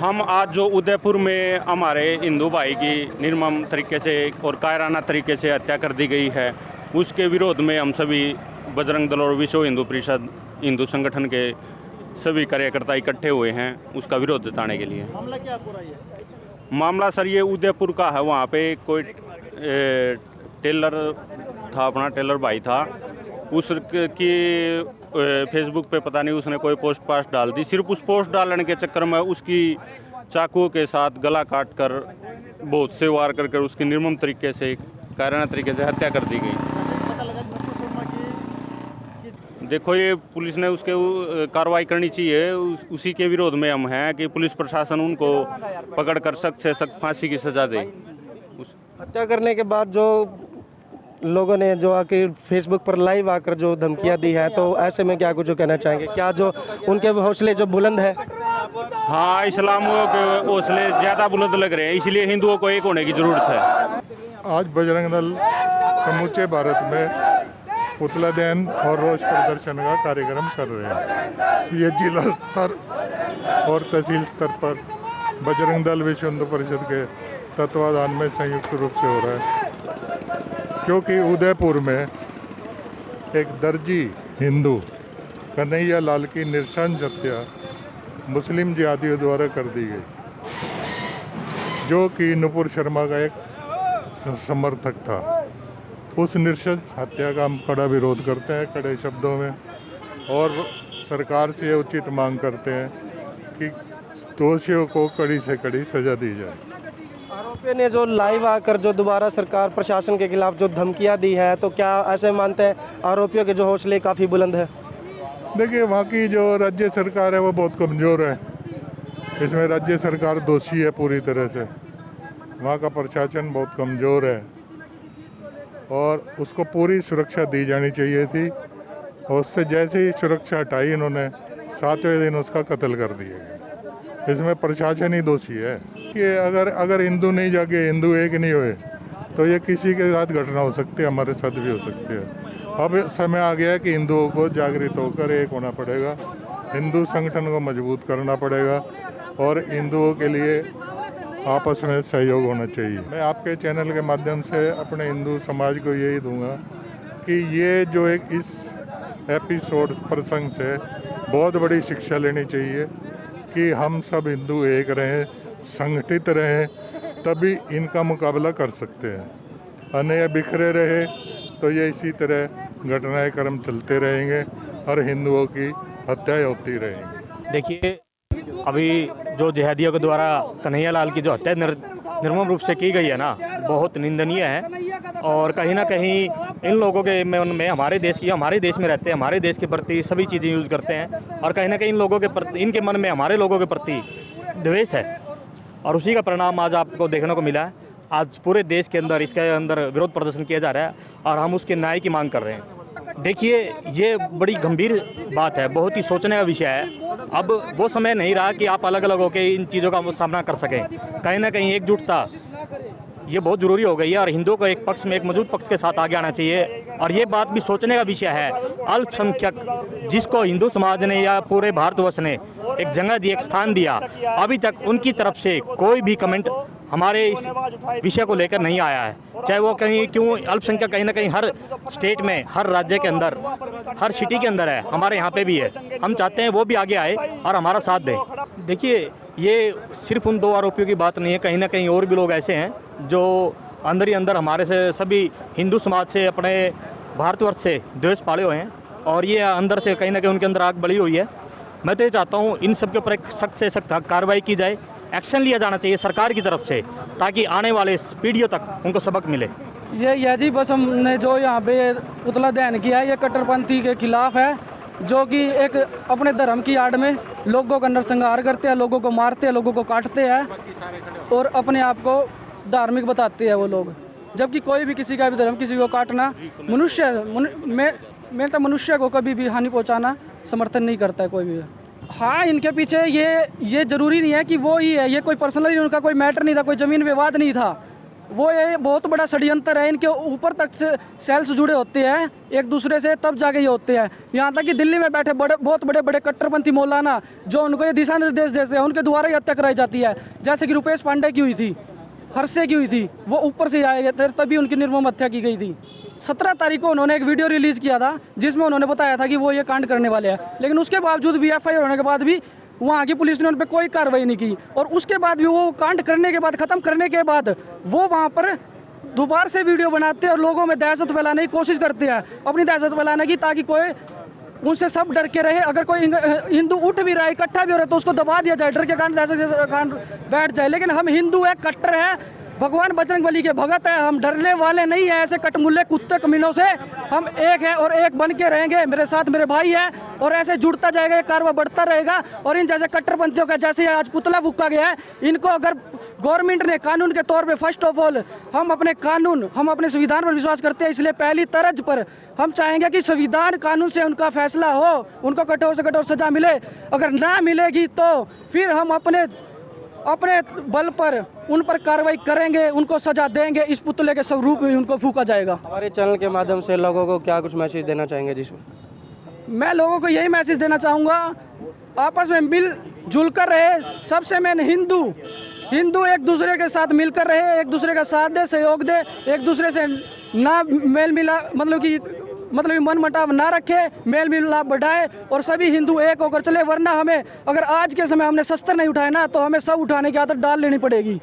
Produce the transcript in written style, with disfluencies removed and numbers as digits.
हम आज जो उदयपुर में हमारे हिंदू भाई की निर्मम तरीके से और कायराना तरीके से हत्या कर दी गई है, उसके विरोध में हम सभी बजरंग दल और विश्व हिंदू परिषद हिंदू संगठन के सभी कार्यकर्ता इकट्ठे हुए हैं उसका विरोध जताने के लिए। मामला क्या पूरा ये? मामला सर ये उदयपुर का है। वहाँ पे कोई टेलर था, अपना टेलर भाई था, उसकी फेसबुक पे पता नहीं उसने कोई पोस्ट डाल दी। सिर्फ उस पोस्ट डालने के चक्कर में उसकी चाकू के साथ गला काट कर बहुत से वार कर उसकी निर्मम तरीके से कायराना तरीके से हत्या कर दी गई। पता लगा कि देखो ये पुलिस ने उसके कार्रवाई करनी चाहिए। उसी के विरोध में हम हैं कि पुलिस प्रशासन उनको पकड़ कर सख्त से सख्त फांसी की सजा दे। हत्या करने के बाद जो लोगों ने जो आके फेसबुक पर लाइव आकर जो धमकियां दी हैं, तो ऐसे में क्या कुछ कहना चाहेंगे? क्या जो उनके हौसले जो बुलंद है? हाँ, इस्लामियों के हौसले ज़्यादा बुलंद लग रहे हैं, इसलिए हिंदुओं को एक होने की ज़रूरत है। आज बजरंग दल समूचे भारत में पुतला दहन और रोष प्रदर्शन का कार्यक्रम कर रहे हैं। ये जिला स्तर और तहसील स्तर पर बजरंग दल विश्व हिंदू परिषद के तत्वाधान में संयुक्त रूप से हो रहा है, क्योंकि उदयपुर में एक दर्जी हिंदू कन्हैया लाल की नृशंस हत्या मुस्लिम जिहादियों द्वारा कर दी गई, जो कि नुपुर शर्मा का एक समर्थक था। उस नृशंस हत्या का हम कड़ा विरोध करते हैं, कड़े शब्दों में, और सरकार से उचित मांग करते हैं कि दोषियों को कड़ी से कड़ी सजा दी जाए। आरोपियों ने जो लाइव आकर जो दोबारा सरकार प्रशासन के खिलाफ जो धमकियां दी है, तो क्या ऐसे मानते हैं आरोपियों के जो हौसले काफ़ी बुलंद है? देखिए, वहाँ की जो राज्य सरकार है वो बहुत कमज़ोर है। इसमें राज्य सरकार दोषी है पूरी तरह से। वहाँ का प्रशासन बहुत कमज़ोर है और उसको पूरी सुरक्षा दी जानी चाहिए थी, और उससे जैसे ही सुरक्षा हटाई इन्होंने 7वें दिन उसका कत्ल कर दिया। इसमें प्रशासन ही दोषी है कि अगर हिंदू नहीं जागे, हिंदू एक नहीं हुए, तो ये किसी के साथ घटना हो सकती है, हमारे साथ भी हो सकती है। अब समय आ गया है कि हिंदुओं को जागृत होकर एक होना पड़ेगा, हिंदू संगठन को मजबूत करना पड़ेगा और हिंदुओं के लिए आपस में सहयोग होना चाहिए। मैं आपके चैनल के माध्यम से अपने हिंदू समाज को यही दूंगा कि ये जो एक इस एपिसोड प्रसंग से बहुत बड़ी शिक्षा लेनी चाहिए कि हम सब हिंदू एक रहें, संगठित रहें, तभी इनका मुकाबला कर सकते हैं। अन्य बिखरे रहे तो ये इसी तरह घटनाएं क्रम चलते रहेंगे और हिंदुओं की हत्याएं होती रहेंगी। देखिए, अभी जो जिहादियों के द्वारा कन्हैया लाल की जो हत्या निर्मम रूप से की गई है ना, बहुत निंदनीय है। और कहीं ना कहीं इन लोगों के मन में हमारे देश में रहते हैं, हमारे देश के प्रति सभी चीज़ें यूज़ करते हैं, और कहीं ना कहीं इन लोगों के प्रति, इनके मन में हमारे लोगों के प्रति द्वेष है, और उसी का परिणाम आज आपको देखने को मिला है। आज पूरे देश के अंदर इसके अंदर विरोध प्रदर्शन किया जा रहा है और हम उसके न्याय की मांग कर रहे हैं। देखिए, ये बड़ी गंभीर बात है, बहुत ही सोचने का विषय है। अब वो समय नहीं रहा कि आप अलग अलग होकर इन चीज़ों का सामना कर सकें। कहीं ना कहीं एकजुटता ये बहुत ज़रूरी हो गई है, और हिंदुओं को एक पक्ष में, एक मजबूत पक्ष के साथ आगे आना चाहिए। और ये बात भी सोचने का विषय है, अल्पसंख्यक जिसको हिंदू समाज ने या पूरे भारतवर्ष ने एक जगह दी, एक स्थान दिया, अभी तक उनकी तरफ से कोई भी कमेंट हमारे इस विषय को लेकर नहीं आया है। चाहे वो कहीं क्यों अल्पसंख्यक कहीं ना कहीं हर स्टेट में, हर राज्य के अंदर, हर सिटी के अंदर है, हमारे यहाँ पे भी है। हम चाहते हैं वो भी आगे आए और हमारा साथ दें। देखिए, ये सिर्फ उन 2 आरोपियों की बात नहीं है, कहीं ना कहीं और भी लोग ऐसे हैं जो अंदर ही अंदर हमारे से सभी हिंदू समाज से, अपने भारतवर्ष से द्वेष पाले हुए हैं, और ये अंदर से कहीं ना कहीं उनके अंदर आग बढ़ी हुई है। मैं तो ये चाहता हूँ इन सब के ऊपर एक सख्त से सख्त कार्रवाई की जाए, एक्शन लिया जाना चाहिए सरकार की तरफ से, ताकि आने वाले पीढ़ियों तक उनको सबक मिले। ये जी बस हमने जो यहाँ पे पुतला दहन किया है, ये कट्टरपंथी के खिलाफ है, जो कि एक अपने धर्म की आड़ में लोगों का नरसंहार करते हैं, लोगों को मारते हैं, लोगों को काटते हैं और अपने आप को धार्मिक बताते हैं वो लोग। जबकि कोई भी किसी का भी धर्म, किसी को काटना मैं तो मनुष्य को कभी भी हानि पहुंचाना समर्थन नहीं करता है कोई भी। हाँ, इनके पीछे ये ज़रूरी नहीं है कि वो ही है, ये कोई पर्सनली उनका कोई मैटर नहीं था, कोई ज़मीन विवाद नहीं था। वो ये बहुत बड़ा षड्यंत्र है। इनके ऊपर तक से सेल्स जुड़े होते हैं एक दूसरे से, तब जाके ये होते हैं। यहाँ तक कि दिल्ली में बैठे बहुत बड़े बड़े कट्टरपंथी मौलाना जो उनको ये दिशा निर्देश देते हैं, उनके द्वारा ही हत्या कराई जाती है। जैसे कि रुपेश पांडे की हुई थी, हर्षे की हुई थी, वो ऊपर से आए गए थे, तभी उनकी निर्मम हत्या की गई थी। 17 तारीख को उन्होंने एक वीडियो रिलीज़ किया था जिसमें उन्होंने बताया था कि वो ये कांड करने वाले हैं, लेकिन उसके बावजूद भी FIR होने के बाद भी वहाँ की पुलिस ने उन पर कोई कार्रवाई नहीं की। और उसके बाद भी वो कांड करने के बाद, ख़त्म करने के बाद, वो वहाँ पर दोबारा से वीडियो बनाते हैं और लोगों में दहशत फैलाने की कोशिश करते हैं, अपनी दहशत फैलाने की, ताकि कोई उनसे सब डर के रहे। अगर कोई हिंदू उठ भी रहा है, इकट्ठा भी हो रहा है, तो उसको दबा दिया जाए, डर के कारण दहशत के कारण बैठ जाए। लेकिन हम हिंदू है, कट्टर है, भगवान बजरंगबली के भगत है, हम डरने वाले नहीं है ऐसे कटमुल्ले कुत्ते कमीनों से। हम एक है और एक बन के रहेंगे। मेरे साथ मेरे भाई है और ऐसे जुड़ता जाएगा, ये कारवा बढ़ता रहेगा। और इन जैसे कट्टरपंथियों का जैसे आज पुतला फूका गया है, इनको अगर गवर्नमेंट ने कानून के तौर पे, फर्स्ट ऑफ ऑल हम अपने कानून, हम अपने संविधान पर विश्वास करते हैं, इसलिए पहली तर्ज पर हम चाहेंगे कि संविधान कानून से उनका फैसला हो, उनको कठोर से कठोर सजा मिले। अगर ना मिलेगी तो फिर हम अपने बल पर उन पर कार्रवाई करेंगे, उनको सजा देंगे। इस पुतले के स्वरूप में उनको फूका जाएगा। हमारे चैनल के माध्यम से लोगों को क्या कुछ मैसेज देना चाहेंगे? जिसमें मैं लोगों को यही मैसेज देना चाहूँगा, आपस में मिल जुल कर रहे। सबसे मेन हिंदू एक दूसरे के साथ मिलकर रहे, एक दूसरे का साथ दे, सहयोग दे, एक दूसरे से ना मेल मिला मतलब मन मुटाव ना रखे, मेल मिलाप बढ़ाए और सभी हिंदू एक होकर चले। वरना हमें, अगर आज के समय हमने शस्त्र नहीं उठाए ना, तो हमें सब उठाने की आदत डाल लेनी पड़ेगी।